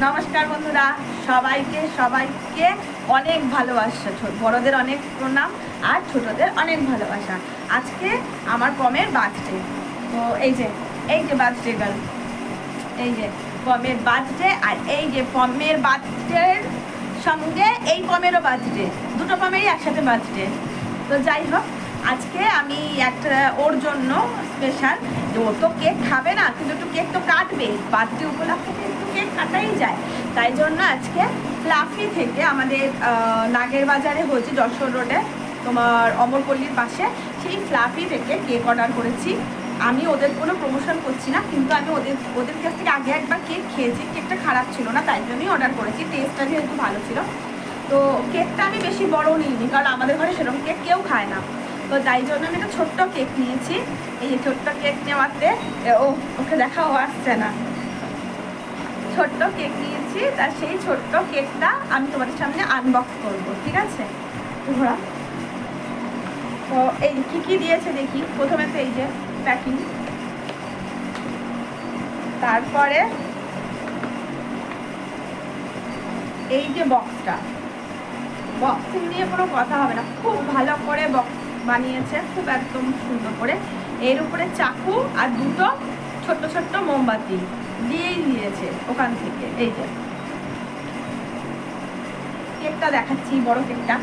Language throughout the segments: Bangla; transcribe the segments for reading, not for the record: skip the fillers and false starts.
নমস্কার বন্ধুরা, সবাইকে অনেক ভালোবাসা, বড়দের অনেক প্রণাম আর ছোটদের অনেক ভালোবাসা। আজকে আমার পমের বার্থডে। তো এই যে বার্থডে গার্ল, এই যে পমের বার্থডে, আর এই যে পমের বার্থডের সঙ্গে এই পমেরও বার্থডে, দুটো পমেরই একসাথে বার্থডে। তো যাই হোক, আজকে আমি একটা ওর জন্য স্পেশাল, ও তো কেক খাবে না কিন্তু একটু কেক তো কাটবে, বার্থডে উপলক্ষে একটু কেক কাটাই যায়। তাই জন্য আজকে ফ্লাফি থেকে, আমাদের নাগের বাজারে হয়েছে যশোর রোডে, তোমার অমরপল্লীর পাশে, সেই ফ্লাফি থেকে কেক অর্ডার করেছি। আমি ওদের কোনো প্রমোশন করছি না, কিন্তু আমি ওদের কাছ থেকে আগে একবার কেক খেয়েছি, কেকটা খারাপ ছিল না, তাই জন্যই অর্ডার করেছি। টেস্টটা যেহেতু ভালো ছিল, তো কেকটা আমি বেশি বড় নিইনি, কারণ আমাদের ঘরে সেরকম কেক কেউ খায় না। তো তাই জন্য আমি একটা ছোট্ট কেক নিয়েছি। এই যে ছোট্ট কেক নেওয়াতে ওকে দেখাও আসছে না, ছোট্ট কেক নিয়েছি। তার সেই ছোট্ট কেকটা আমি তোমাদের সামনে আনবক্স করব, ঠিক আছে? ঘোরা। তো এই কি দিয়েছে দেখি। প্রথমে তো এই যে প্যাকিং, তারপরে এই যে বক্সটা, বক্সিং নিয়ে কোনো কথা হবে না, খুব ভালো করে বক্স বানিয়েছে, খুব একদম সুন্দর করে। এর উপরে চাকু আর দুটো ছোট্ট ছোট্ট মোমবাতি দিয়েই দিয়েছে ওখান থেকে। এই যে কেকটা দেখাচ্ছি, বড় কেকটা।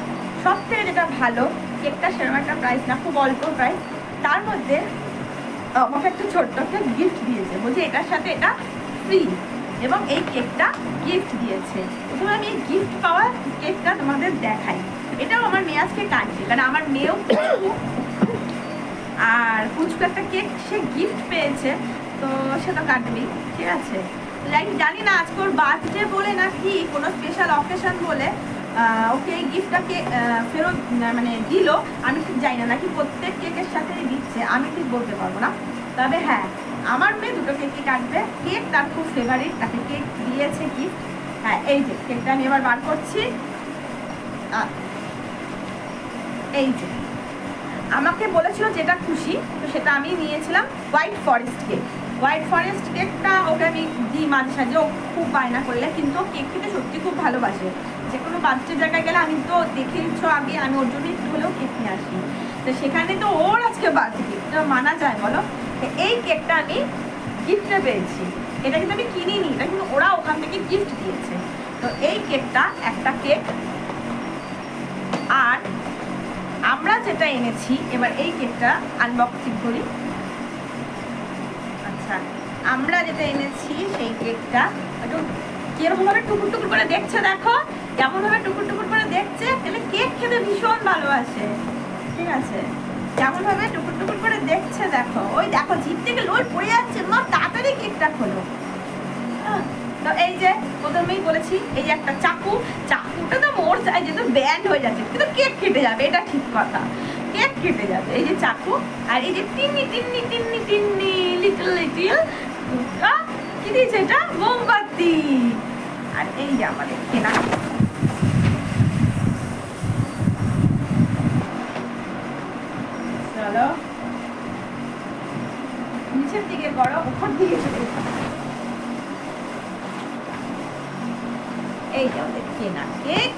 সব থেকে যেটা ভালো, কেকটা সেরকম একটা প্রাইস না, খুব অল্প প্রাইস, তার মধ্যে আমাকে একটা ছোট্ট একটা গিফট দিয়েছে, বলছে এটার সাথে এটা ফ্রি, এবং এই কেকটা গিফট দিয়েছে। প্রথমে আমি এই গিফট পাওয়া কেকটা তোমাদের দেখাই। এটাও আমার মেয়ে আজকে কাটবে, কারণ আমার মেয়েও আর কুচকু একটা কেক সে গিফট পেয়েছে, তো সে তো কাটবেই, ঠিক আছে? জানি না আজকে ওর বার্থডে বলে নাকি কোনো স্পেশাল অকেশন বলে ওকে এই গিফটটাকে ফেরত মানে দিল, আমি ঠিক জানি না, নাকি প্রত্যেক কেকের সাথেই দিচ্ছে, আমি ঠিক বলতে পারবো না। তবে হ্যাঁ, আমার মেয়ে দুটো কেকই কাটবে, কেক তার খুব ফেভারিট, তাকে কেক দিয়েছে গিফট। হ্যাঁ, এই যে কেকটা আমি এবার বার করছি। এই যে আমাকে বলেছিল যেটা খুশি, তো সেটা আমি নিয়েছিলাম white forest cake. White forest কেকটা ওকে আমি দিই মাঝে সাঝে, ও খুব বায়না করলে, কিন্তু কেক খেতে সত্যি খুব ভালোবাসে। যে কোনো বাচ্চা জায়গায় গেলে আমি তো দেখেইছ আগে, আমি ওর জন্য একটু হলেও কেক নিয়ে আসি। তো সেখানে তো ওর আজকে বার্থডে, তো মানা যায় বলো? এই কেকটা আমি গিফটে পেয়েছি, এটা কিন্তু আমি কিনিনি, এটা কিন্তু ওরা ওখান থেকে গিফট দিয়েছে। তো এই কেকটা একটা কেক, আর আমরা যেটা এনেছি এবার এই কেকটা আনবক্সিং করি। আচ্ছা, আমরা যেটা এনেছি সেই কেকটা একটু কিরকমভাবে টুকুর টুকুর করে দেখছে, দেখো কেমনভাবে টুকুর টুকুর করে দেখছে। তাহলে কেক খেতে ভীষণ ভালোবাসে, ঠিক আছে? কেমনভাবে টুকুর টুকুর করে দেখছে দেখো, ওই দেখো জিভ থেকে লোল পড়ে যাচ্ছে, মা তাড়াতাড়ি কেকটা খোলো। তো এই যে প্রথমেই বলেছি, এই যে একটা চাকুটা তো মোর চাই, যেহেতু ব্যান্ড হয়ে যাচ্ছে, কিন্তু কেক কেটে যাবে, এটা ঠিক কথা, কেক কেটে যাবে। এই যে চাকু, আর এই যে টিন্নি টিন্নি টিন্নি টিন্নি লিটল লিটল কি দিয়েছে, এটা মোমবাতি। আর এই যে আমাদের কেনা, চলো নিচের দিকে করো, উপর দিকে চলে, এই যে আমাদের কেনা কেক।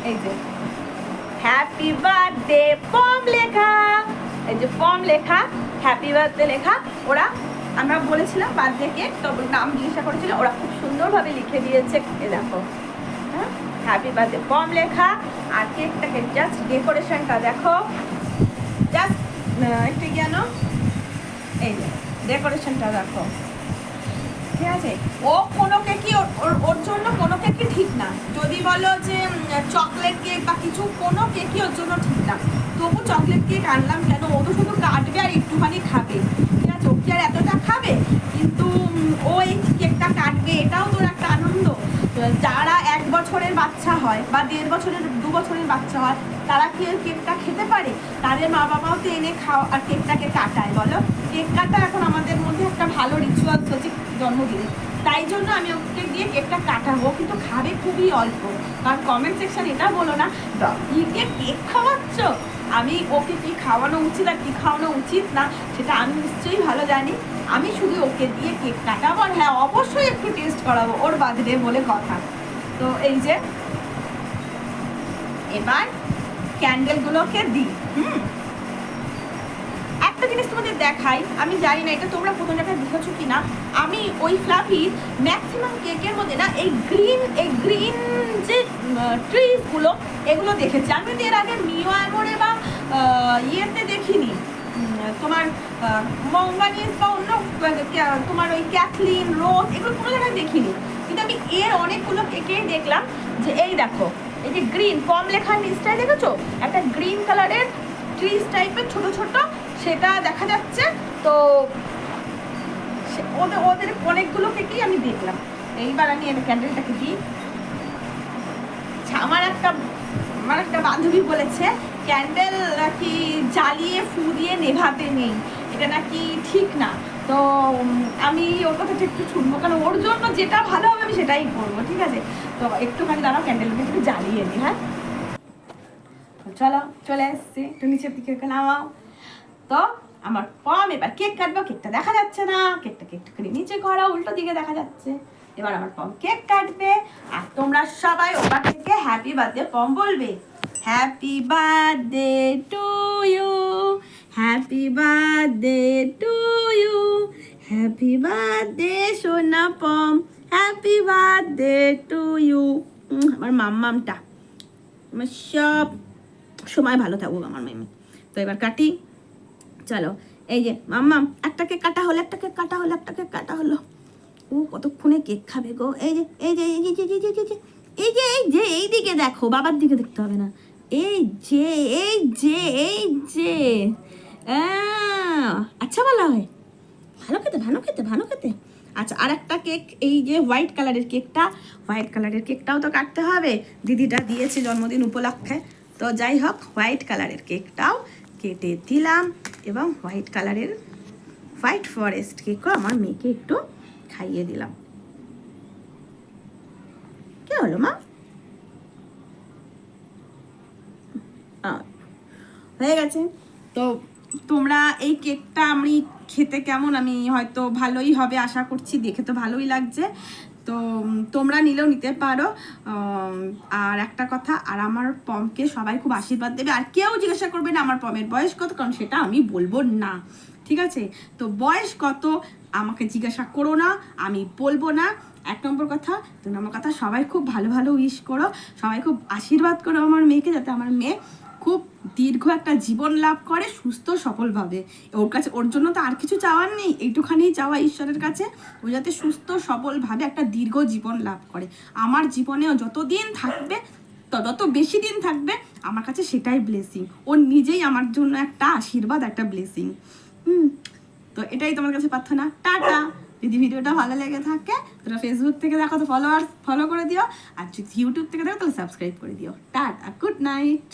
এই যে হ্যাপি বার্থডে পম লেখা, এই যে পম লেখা, হ্যাপি বার্থডে লেখা। ওরা, আমরা বলেছিলাম বার্থডে কেক, তো নাম জিজ্ঞাসা করেছিল, ওরা খুব সুন্দরভাবে লিখে দিয়েছে, এ দেখো, হ্যাঁ, হ্যাপি বার্থডে পম লেখা। আর কেকটাকে জাস্ট ডেকোরেশনটা দেখো, জাস্ট একটু যেন এই যে ডেকোরেশনটা দেখো, ঠিক আছে? ও কোনো কেকই ওর জন্য কোনো কেকই ঠিক না, যদি বলো যে চকলেট কেক বা কিছু, কোনো কেকই ওর জন্য ঠিক না। তবু চকলেট কেক আনলাম কেন, ও তো শুধু কাটবে আর একটুখানি খাবে, ঠিক আছে? ও কি আর এতটা খাবে? কিন্তু ও এই কেকটা কাটবে, এটাও তোর একটা আনন্দ। যারা 1 বছরের বাচ্চা হয় বা 1.5 বছরের 2 বছরের বাচ্চা হয়, তারা কি কেকটা খেতে পারে? তাদের মা বাবাও তো এনে খাও আর কেকটাকে কাটায়, বলো? কেক কাটা এখন আমাদের মধ্যে একটা ভালো রিচুয়ালস হচ্ছে জন্মদিনে, তাই জন্য আমি ওকে দিয়ে কেকটা কাটাবো, কিন্তু খাবে খুবই অল্প। কারণ কমেন্ট সেকশন এটা বলো না, কেক খাওয়াচ্ছ, আমি ওকে কি খাওয়ানো উচিত আর কি খাওয়ানো উচিত না সেটা আমি নিশ্চয়ই ভালো জানি। আমি শুধু ওকে দিয়ে কেক কাটাবো, আর হ্যাঁ অবশ্যই একটু টেস্ট করাবো, ওর বার্থডে বলে কথা। তো এই যে এবার ক্যান্ডেলগুলোকে দিই। একটা জিনিস তোমাদের দেখাই, আমি জানি না এটা তোমরা প্রথম জায়গায় দেখেছো কি না, আমি ওই ফ্লাফির ম্যাক্সিমাম কেকের মধ্যে না এই গ্রিন যে ট্রিজগুলো এগুলো দেখেছি। আমি তো এর আগে মিও আমরে বা ইয়েতে দেখিনি, তোমার মঙ্গানিস বা অন্য তোমার ওই ক্যাথলিন রোজ এগুলো কোনো জায়গায় দেখিনি। কিন্তু আমি এর অনেকগুলো কেকেই দেখলাম যে এই দেখো এই যে গ্রিন কম লেখার নিচটায় দেখেছো একটা গ্রিন কালারের ট্রিজ টাইপের ছোট ছোট সেটা দেখা যাচ্ছে। তো ওদের অনেকগুলো কেকেই আমি দেখলাম। এইবার আমি ক্যান্ডেলটাকে দিই। আমার একটা বান্ধবী বলেছে ক্যান্ডেল নাকি জ্বালিয়ে ফু দিয়ে নেভাতে নেই, এটা নাকি ঠিক না। তো আমি ওর কথাটা একটু শুনবো, কারণ ওর জন্য যেটা ভালো হবে আমি সেটাই করবো, ঠিক আছে? তো একটুখানি দাঁড়াও, ক্যান্ডেলটা একটু জ্বালিয়ে নিই। হ্যাঁ চলো, চলে এসছি, একটু নিচের দিকে নামাও। তো আমার পম এবার কেক কাটবো, কেকটা দেখা যাচ্ছে না, কেকটাকে একটুখানি নিচে করা, উল্টো দিকে দেখা যাচ্ছে। এবার আমার পম কেক কাটবে, আর তোমরা সবাই ওপার থেকে হ্যাপি বার্থডে পম বলবে। Happy birthday to you, happy birthday to you, happy birthday সোনা Pom, happy birthday to you. আমার মাম্মামটা আমার সব সময় ভালো থাকুক আমার মেয়ে। তো এবার কাটি, চলো। এই যে মাম্মাম একটা কেক কাটা হলো, একটা কেক কাটা হলো, একটা কেক কাটা হলো। ও কতক্ষণে কেক খাবে গো। এই যে এই যে এই যে এই যে এই যে এই যে এই যে এই দিকে দেখো, বাবার দিকে দেখতে হবে না। এই যে এই যে এই যে আচ্ছা বলা হয়, ভালো খেতে ভালো খেতে ভালো খেতে। আচ্ছা আর একটা কেক, এই যে হোয়াইট কালারের কেকটাও তো কাটতে হবে, দিদিটা দিয়েছে জন্মদিন উপলক্ষে। তো যাই হোক হোয়াইট কালারের কেকটাও কেটে দিলাম, এবং হোয়াইট ফরেস্ট কেকও আমার মেয়েকে একটু খাইয়ে দিলাম। কি হলো মা? হয়ে গেছে। তো তোমরা এই কেকটা আমি খেতে কেমন, আমি হয়তো ভালোই হবে আশা করছি, দেখে তো ভালোই লাগছে। তো তোমরা নিলেও নিতে পারো। আর একটা কথা, আর আমার পমকে সবাই খুব আশীর্বাদ দেবে, আর কেউ জিজ্ঞাসা করবে না আমার পমের বয়স কত, কারণ সেটা আমি বলবো না, ঠিক আছে? তো বয়স কত আমাকে জিজ্ঞাসা করো না, আমি বলবো না। 1 নম্বর কথা। 2 নম্বর কথা, সবাই খুব ভালো ভালো উইশ করো, সবাই খুব আশীর্বাদ করো আমার মেয়েকে, যাতে আমার মেয়ে খুব দীর্ঘ একটা জীবন লাভ করে সুস্থ সফলভাবে। ওর জন্য তো আর কিছু চাওয়ার নেই, এইটুখানি চাওয়া ঈশ্বরের কাছে, ও যাতে সুস্থ সফলভাবে একটা দীর্ঘ জীবন লাভ করে। আমার জীবনেও যতদিন থাকবে, যত বেশি দিন থাকবে, আমার কাছে সেটাই ব্লেসিং। ও নিজেই আমার জন্য একটা আশীর্বাদ, একটা ব্লেসিং। তো এটাই তোমার কাছে প্রার্থনা। টাটা। যদি ভিডিওটা ভালো লেগে থাকে, তোরা ফেসবুক থেকে দেখো তো ফলো করে দিও, আর যদি ইউটিউব থেকে দেখো তাহলে সাবস্ক্রাইব করে দিও। Tata, good night.